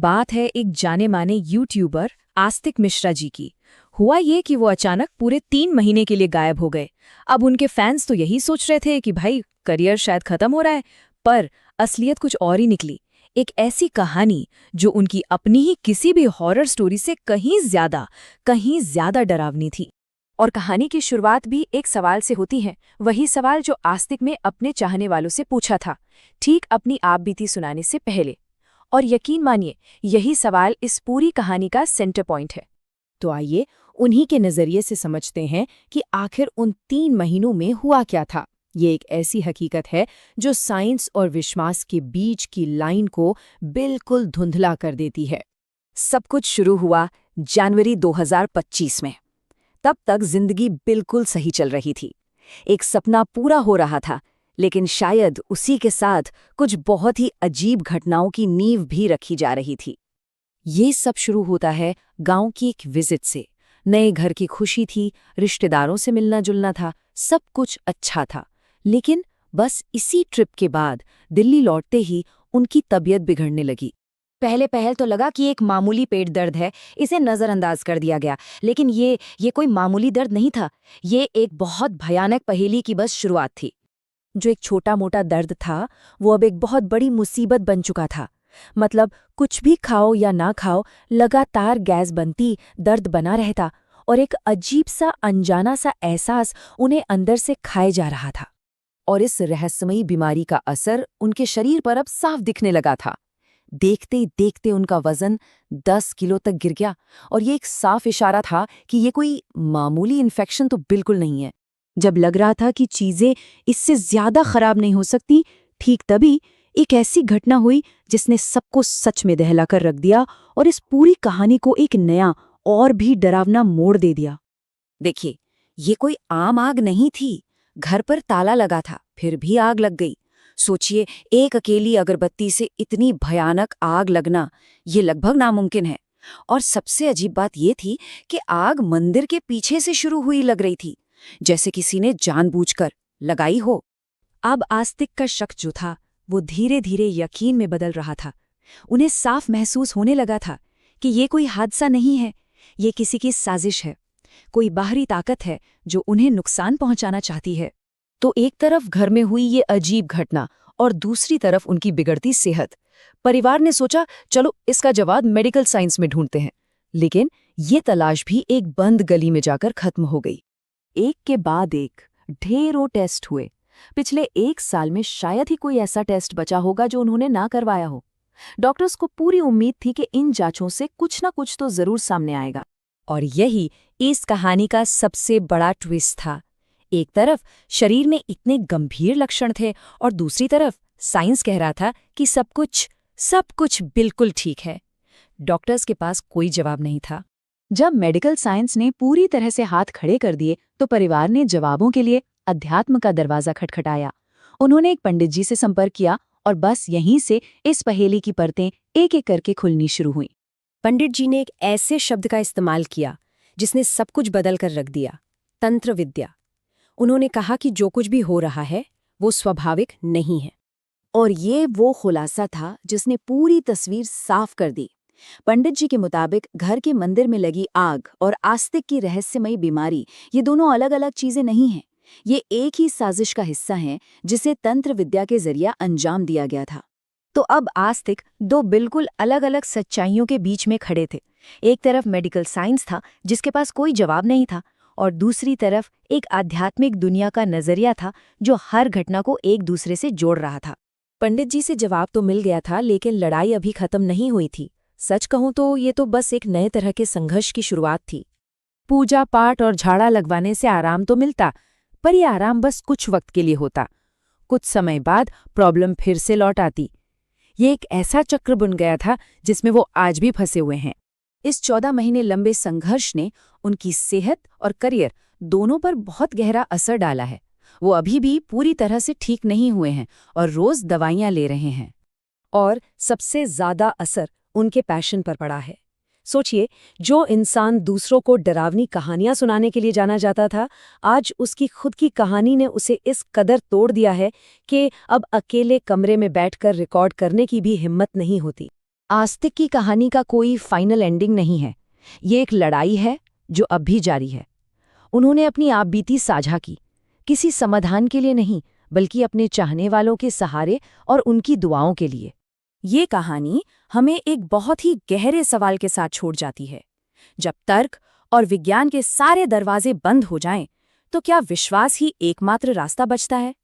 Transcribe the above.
बात है एक जाने माने यूट्यूबर आस्तिक मिश्रा जी की। हुआ ये कि वो अचानक पूरे 3 महीने के लिए गायब हो गए। अब उनके फैंस तो यही सोच रहे थे कि भाई करियर शायद खत्म हो रहा है, पर असलियत कुछ और ही निकली। एक ऐसी कहानी जो उनकी अपनी ही किसी भी हॉरर स्टोरी से कहीं ज्यादा डरावनी थी। और कहानी की शुरुआत भी एक सवाल से होती है, वही सवाल जो आस्तिक में अपने चाहने वालों से पूछा था, ठीक अपनी आप बीती सुनाने से पहले। और यकीन मानिए, यही सवाल इस पूरी कहानी का सेंटर पॉइंट है। तो आइए उन्हीं के नजरिए से समझते हैं कि आखिर उन 3 महीनों में हुआ क्या था। ये एक ऐसी हकीकत है जो साइंस और विश्वास के बीच की लाइन को बिल्कुल धुंधला कर देती है। सब कुछ शुरू हुआ जनवरी 2025 में। तब तक जिंदगी बिल्कुल सही चल रही थी। एक सपना पूरा हो रहा था, लेकिन शायद उसी के साथ कुछ बहुत ही अजीब घटनाओं की नींव भी रखी जा रही थी। ये सब शुरू होता है गांव की एक विजिट से। नए घर की खुशी थी, रिश्तेदारों से मिलना जुलना था, सब कुछ अच्छा था। लेकिन बस इसी ट्रिप के बाद दिल्ली लौटते ही उनकी तबीयत बिगड़ने लगी। पहल तो लगा कि एक मामूली पेट दर्द है, इसे नजरअंदाज कर दिया गया। लेकिन ये कोई मामूली दर्द नहीं था। ये एक बहुत भयानक पहेली की बस शुरुआत थी। जो एक छोटा मोटा दर्द था, वो अब एक बहुत बड़ी मुसीबत बन चुका था। मतलब कुछ भी खाओ या ना खाओ, लगातार गैस बनती, दर्द बना रहता, और एक अजीब सा अनजाना सा एहसास उन्हें अंदर से खाए जा रहा था। और इस रहस्यमयी बीमारी का असर उनके शरीर पर अब साफ दिखने लगा था। देखते देखते उनका वजन 10 किलो तक गिर गया, और ये एक साफ इशारा था कि ये कोई मामूली इन्फेक्शन तो बिल्कुल नहीं है। जब लग रहा था कि चीजें इससे ज्यादा खराब नहीं हो सकती, ठीक तभी एक ऐसी घटना हुई जिसने सबको सच में दहलाकर रख दिया और इस पूरी कहानी को एक नया और भी डरावना मोड़ दे दिया। देखिए, ये कोई आम आग नहीं थी। घर पर ताला लगा था, फिर भी आग लग गई। सोचिए, एक अकेली अगरबत्ती से इतनी भयानक आग लगना, ये लगभग नामुमकिन है। और सबसे अजीब बात ये थी कि आग मंदिर के पीछे से शुरू हुई लग रही थी, जैसे किसी ने जानबूझकर लगाई हो। अब आस्तिक का शक जो था, वो धीरे धीरे यकीन में बदल रहा था। उन्हें साफ महसूस होने लगा था कि ये कोई हादसा नहीं है, ये किसी की साजिश है। कोई बाहरी ताकत है जो उन्हें नुकसान पहुंचाना चाहती है। तो एक तरफ घर में हुई ये अजीब घटना और दूसरी तरफ उनकी बिगड़ती सेहत। परिवार ने सोचा, चलो इसका जवाब मेडिकल साइंस में ढूंढते हैं। लेकिन ये तलाश भी एक बंद गली में जाकर खत्म हो गई। एक के बाद एक ढेरों टेस्ट हुए। पिछले 1 साल में शायद ही कोई ऐसा टेस्ट बचा होगा जो उन्होंने ना करवाया हो। डॉक्टर्स को पूरी उम्मीद थी कि इन जांचों से कुछ ना कुछ तो जरूर सामने आएगा। और यही इस कहानी का सबसे बड़ा ट्विस्ट था। एक तरफ शरीर में इतने गंभीर लक्षण थे, और दूसरी तरफ साइंस कह रहा था कि सब कुछ बिल्कुल ठीक है। डॉक्टर्स के पास कोई जवाब नहीं था। जब मेडिकल साइंस ने पूरी तरह से हाथ खड़े कर दिए, तो परिवार ने जवाबों के लिए अध्यात्म का दरवाजा खटखटाया। उन्होंने एक पंडित जी से संपर्क किया, और बस यहीं से इस पहेली की परतें एक एक करके खुलनी शुरू हुई। पंडित जी ने एक ऐसे शब्द का इस्तेमाल किया जिसने सब कुछ बदल कर रख दिया, तंत्र विद्या। उन्होंने कहा कि जो कुछ भी हो रहा है वो स्वाभाविक नहीं है। और ये वो खुलासा था जिसने पूरी तस्वीर साफ कर दी। पंडित जी के मुताबिक घर के मंदिर में लगी आग और आस्तिक की रहस्यमयी बीमारी, ये दोनों अलग अलग चीजें नहीं हैं। ये एक ही साजिश का हिस्सा हैं जिसे तंत्र विद्या के जरिए अंजाम दिया गया था। तो अब आस्तिक 2 बिल्कुल अलग अलग सच्चाइयों के बीच में खड़े थे। एक तरफ मेडिकल साइंस था जिसके पास कोई जवाब नहीं था, और दूसरी तरफ एक आध्यात्मिक दुनिया का नजरिया था जो हर घटना को एक दूसरे से जोड़ रहा था। पंडित जी से जवाब तो मिल गया था, लेकिन लड़ाई अभी खत्म नहीं हुई थी। सच कहूं तो ये तो बस एक नए तरह के संघर्ष की शुरुआत थी। पूजा पाठ और झाड़ा लगवाने से आराम तो मिलता, पर यह आराम बस कुछ वक्त के लिए होता। कुछ समय बाद प्रॉब्लम फिर से लौट आती। ये एक ऐसा चक्र बन गया था जिसमें वो आज भी फंसे हुए हैं। इस 14 महीने लंबे संघर्ष ने उनकी सेहत और करियर दोनों पर बहुत गहरा असर डाला है। वो अभी भी पूरी तरह से ठीक नहीं हुए हैं और रोज दवाइयां ले रहे हैं। और सबसे ज्यादा असर उनके पैशन पर पड़ा है। सोचिए, जो इंसान दूसरों को डरावनी कहानियां सुनाने के लिए जाना जाता था, आज उसकी खुद की कहानी ने उसे इस कदर तोड़ दिया है कि अब अकेले कमरे में बैठकर रिकॉर्ड करने की भी हिम्मत नहीं होती। आस्तिक की कहानी का कोई फाइनल एंडिंग नहीं है। ये एक लड़ाई है जो अब भी जारी है। उन्होंने अपनी आपबीती साझा की, किसी समाधान के लिए नहीं, बल्कि अपने चाहने वालों के सहारे और उनकी दुआओं के लिए। ये कहानी हमें एक बहुत ही गहरे सवाल के साथ छोड़ जाती है। जब तर्क और विज्ञान के सारे दरवाजे बंद हो जाएं, तो क्या विश्वास ही एकमात्र रास्ता बचता है?